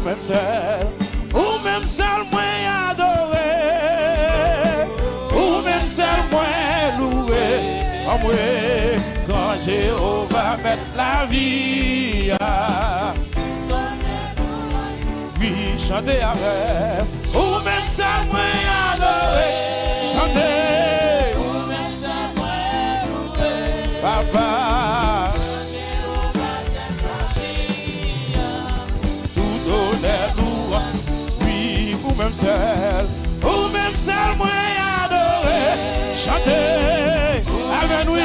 même seul, moi adoré, ou même seul, moi loué, en moi, quand Jéhovah met la vie. Oui, chantez avec, ou même seul, moi adoré, chantez, ou même seul, moi loué, papa. Tout honneur, oui, ou même seul, moi adoré, chantez, avec nous,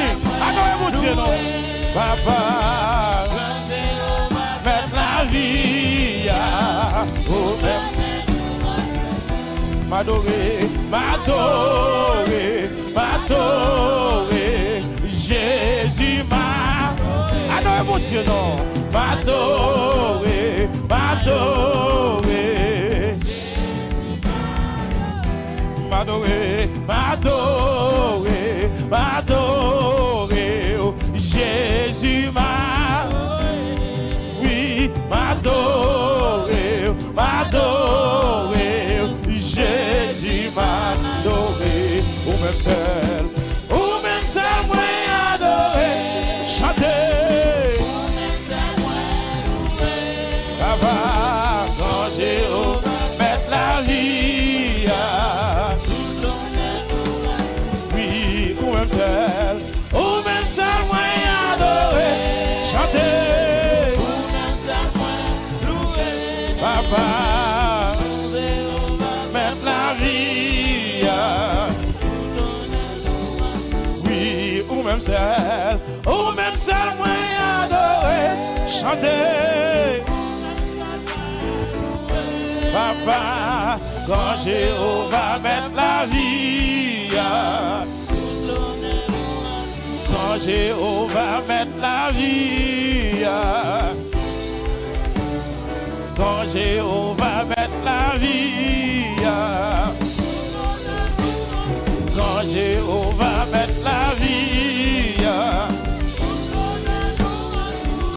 adorez mon Dieu, non, papa, mettre la vie, ou même m'adorer, Jésus m'a adoré mon Dieu, non, m'adorer, oh, Jésus m'a, oui, m'adorer, Jésus m'a adoré, ou même seul, moi adoré, chanter, papa, quand Jéhovah met la vie, oui, ou même seul, moi adoré, chanter, papa, mettre la vie, oui, ou même seul, moi adoré, chanter, papa, quand Jéhovah met la vie, quand Jéhovah met la vie, quand Jéhovah met la vie.